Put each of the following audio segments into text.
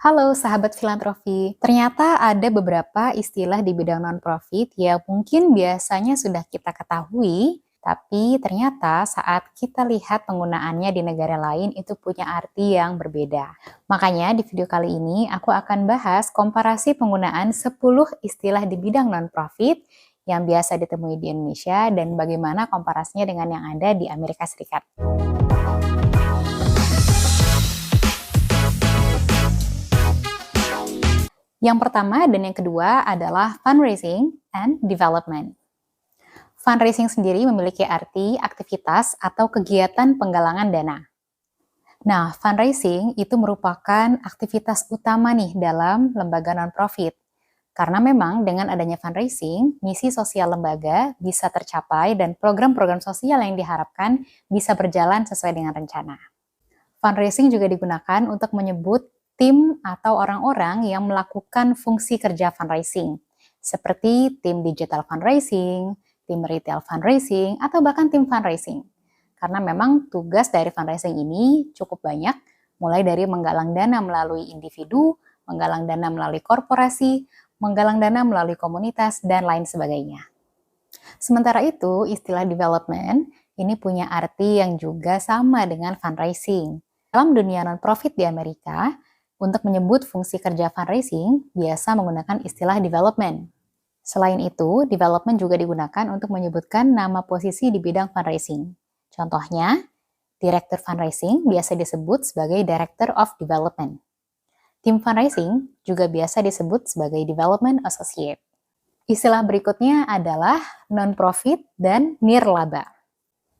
Halo sahabat filantropi, ternyata ada beberapa istilah di bidang non-profit yang mungkin biasanya sudah kita ketahui, tapi ternyata saat kita lihat penggunaannya di negara lain itu punya arti yang berbeda. Makanya di video kali ini aku akan bahas komparasi penggunaan 10 istilah di bidang non-profit yang biasa ditemui di Indonesia dan bagaimana komparasinya dengan yang ada di Amerika Serikat. Yang pertama dan yang kedua adalah fundraising and development. Fundraising sendiri memiliki arti aktivitas atau kegiatan penggalangan dana. Nah, fundraising itu merupakan aktivitas utama nih dalam lembaga non-profit. Karena memang dengan adanya fundraising, misi sosial lembaga bisa tercapai dan program-program sosial yang diharapkan bisa berjalan sesuai dengan rencana. Fundraising juga digunakan untuk menyebut tim atau orang-orang yang melakukan fungsi kerja fundraising, seperti tim digital fundraising, tim retail fundraising, atau bahkan tim fundraising. Karena memang tugas dari fundraising ini cukup banyak, mulai dari menggalang dana melalui individu, menggalang dana melalui korporasi, menggalang dana melalui komunitas, dan lain sebagainya. Sementara itu, istilah development ini punya arti yang juga sama dengan fundraising. Dalam dunia non-profit di Amerika, untuk menyebut fungsi kerja fundraising, biasa menggunakan istilah development. Selain itu, development juga digunakan untuk menyebutkan nama posisi di bidang fundraising. Contohnya, Direktur Fundraising biasa disebut sebagai Director of Development. Tim fundraising juga biasa disebut sebagai Development Associate. Istilah berikutnya adalah non-profit dan nirlaba.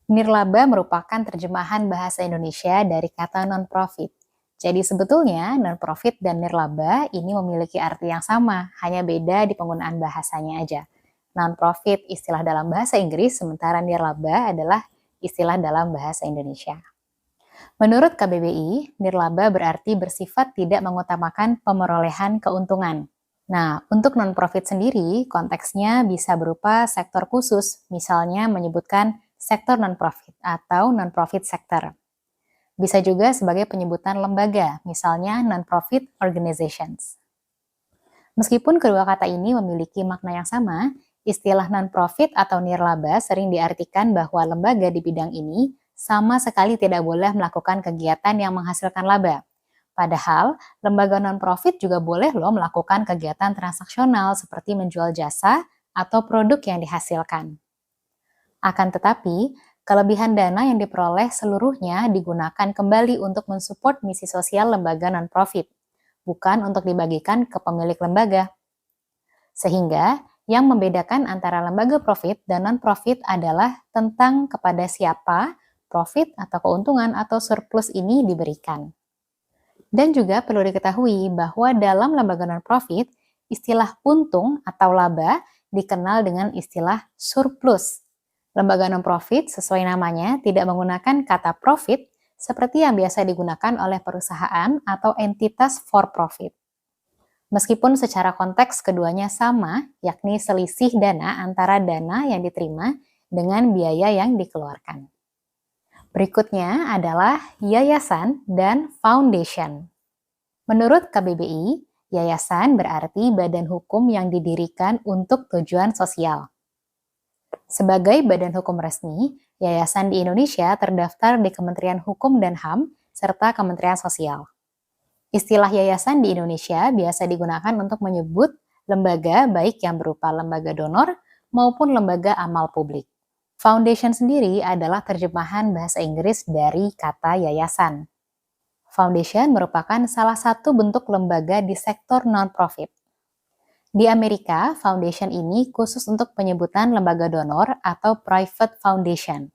Nirlaba merupakan terjemahan bahasa Indonesia dari kata non-profit. Jadi sebetulnya non-profit dan nirlaba ini memiliki arti yang sama, hanya beda di penggunaan bahasanya aja. Non-profit istilah dalam bahasa Inggris, sementara nirlaba adalah istilah dalam bahasa Indonesia. Menurut KBBI, nirlaba berarti bersifat tidak mengutamakan pemerolehan keuntungan. Nah, untuk non-profit sendiri, konteksnya bisa berupa sektor khusus, misalnya menyebutkan sektor non-profit atau non-profit sector. Bisa juga sebagai penyebutan lembaga, misalnya non-profit organizations. Meskipun kedua kata ini memiliki makna yang sama, istilah non-profit atau nirlaba sering diartikan bahwa lembaga di bidang ini sama sekali tidak boleh melakukan kegiatan yang menghasilkan laba. Padahal, lembaga non-profit juga boleh loh melakukan kegiatan transaksional seperti menjual jasa atau produk yang dihasilkan. Akan tetapi, kelebihan dana yang diperoleh seluruhnya digunakan kembali untuk mensupport misi sosial lembaga non-profit, bukan untuk dibagikan ke pemilik lembaga. Sehingga, yang membedakan antara lembaga profit dan non-profit adalah tentang kepada siapa profit atau keuntungan atau surplus ini diberikan. Dan juga perlu diketahui bahwa dalam lembaga non-profit, istilah untung atau laba dikenal dengan istilah surplus. Lembaga non-profit sesuai namanya tidak menggunakan kata profit seperti yang biasa digunakan oleh perusahaan atau entitas for profit. Meskipun secara konteks keduanya sama, yakni selisih dana antara dana yang diterima dengan biaya yang dikeluarkan. Berikutnya adalah yayasan dan foundation. Menurut KBBI, yayasan berarti badan hukum yang didirikan untuk tujuan sosial. Sebagai badan hukum resmi, yayasan di Indonesia terdaftar di Kementerian Hukum dan HAM serta Kementerian Sosial. Istilah yayasan di Indonesia biasa digunakan untuk menyebut lembaga baik yang berupa lembaga donor maupun lembaga amal publik. Foundation sendiri adalah terjemahan bahasa Inggris dari kata yayasan. Foundation merupakan salah satu bentuk lembaga di sektor non-profit. Di Amerika, foundation ini khusus untuk penyebutan lembaga donor atau private foundation.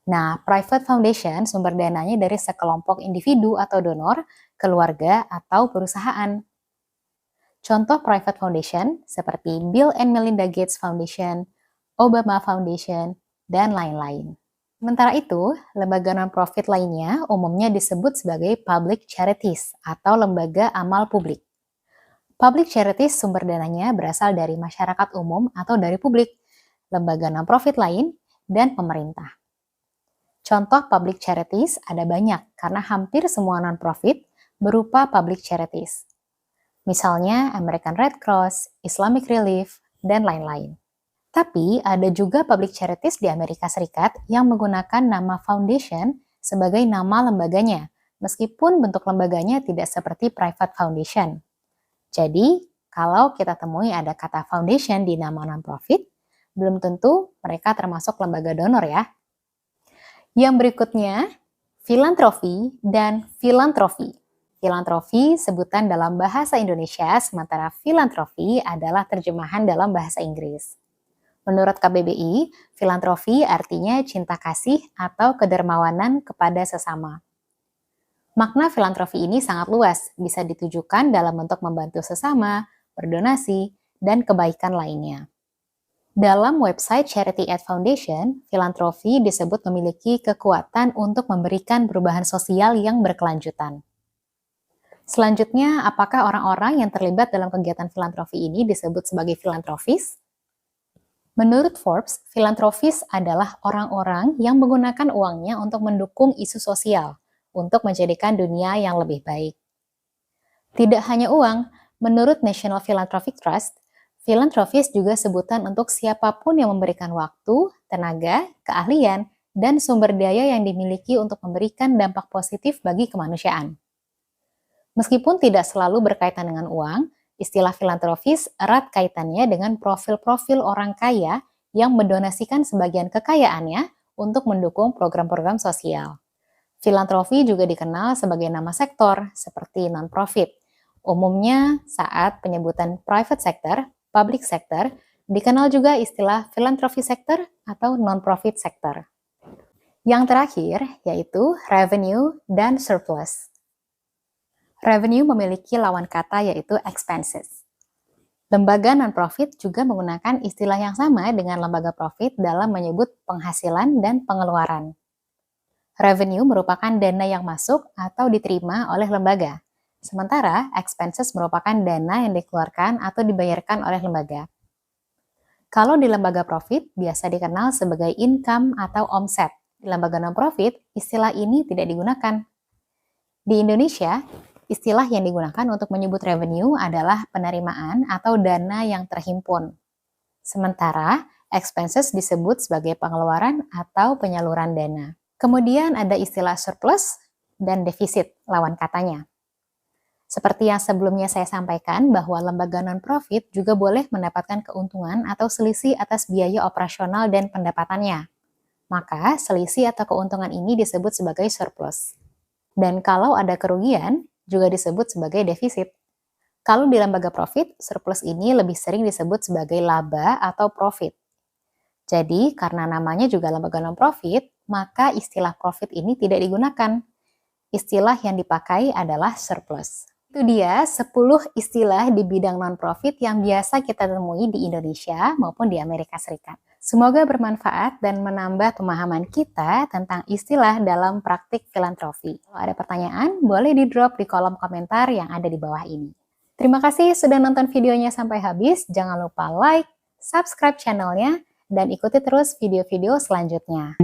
Nah, private foundation sumber dananya dari sekelompok individu atau donor, keluarga, atau perusahaan. Contoh private foundation seperti Bill and Melinda Gates Foundation, Obama Foundation, dan lain-lain. Sementara itu, lembaga non-profit lainnya umumnya disebut sebagai public charities atau lembaga amal publik. Public charities sumber dananya berasal dari masyarakat umum atau dari publik, lembaga non-profit lain, dan pemerintah. Contoh public charities ada banyak karena hampir semua non-profit berupa public charities. Misalnya American Red Cross, Islamic Relief, dan lain-lain. Tapi ada juga public charities di Amerika Serikat yang menggunakan nama foundation sebagai nama lembaganya, meskipun bentuk lembaganya tidak seperti private foundation. Jadi, kalau kita temui ada kata foundation di nama non-profit, belum tentu mereka termasuk lembaga donor ya. Yang berikutnya, filantropi dan filantrofi. Filantropi sebutan dalam bahasa Indonesia, sementara filantrofi adalah terjemahan dalam bahasa Inggris. Menurut KBBI, filantropi artinya cinta kasih atau kedermawanan kepada sesama. Makna filantropi ini sangat luas, bisa ditujukan dalam bentuk membantu sesama, berdonasi, dan kebaikan lainnya. Dalam website Charity Aid Foundation, filantropi disebut memiliki kekuatan untuk memberikan perubahan sosial yang berkelanjutan. Selanjutnya, apakah orang-orang yang terlibat dalam kegiatan filantropi ini disebut sebagai filantropis? Menurut Forbes, filantropis adalah orang-orang yang menggunakan uangnya untuk mendukung isu sosial, untuk menjadikan dunia yang lebih baik. Tidak hanya uang, menurut National Philanthropic Trust, filantropis juga sebutan untuk siapapun yang memberikan waktu, tenaga, keahlian, dan sumber daya yang dimiliki untuk memberikan dampak positif bagi kemanusiaan. Meskipun tidak selalu berkaitan dengan uang, istilah filantropis erat kaitannya dengan profil-profil orang kaya yang mendonasikan sebagian kekayaannya untuk mendukung program-program sosial. Filantropi juga dikenal sebagai nama sektor, seperti non-profit. Umumnya saat penyebutan private sector, public sector, dikenal juga istilah philanthropy sector atau non-profit sector. Yang terakhir yaitu revenue dan surplus. Revenue memiliki lawan kata yaitu expenses. Lembaga non-profit juga menggunakan istilah yang sama dengan lembaga profit dalam menyebut penghasilan dan pengeluaran. Revenue merupakan dana yang masuk atau diterima oleh lembaga, sementara expenses merupakan dana yang dikeluarkan atau dibayarkan oleh lembaga. Kalau di lembaga profit, biasa dikenal sebagai income atau omset. Di lembaga non-profit, istilah ini tidak digunakan. Di Indonesia, istilah yang digunakan untuk menyebut revenue adalah penerimaan atau dana yang terhimpun. Sementara, expenses disebut sebagai pengeluaran atau penyaluran dana. Kemudian ada istilah surplus dan defisit, lawan katanya. Seperti yang sebelumnya saya sampaikan bahwa lembaga non-profit juga boleh mendapatkan keuntungan atau selisih atas biaya operasional dan pendapatannya. Maka selisih atau keuntungan ini disebut sebagai surplus. Dan kalau ada kerugian, juga disebut sebagai defisit. Kalau di lembaga profit, surplus ini lebih sering disebut sebagai laba atau profit. Jadi, karena namanya juga lembaga non-profit, maka istilah profit ini tidak digunakan. Istilah yang dipakai adalah surplus. Itu dia 10 istilah di bidang non-profit yang biasa kita temui di Indonesia maupun di Amerika Serikat. Semoga bermanfaat dan menambah pemahaman kita tentang istilah dalam praktik filantropi. Kalau ada pertanyaan, boleh di-drop di kolom komentar yang ada di bawah ini. Terima kasih sudah nonton videonya sampai habis. Jangan lupa like, subscribe channelnya, dan ikuti terus video-video selanjutnya.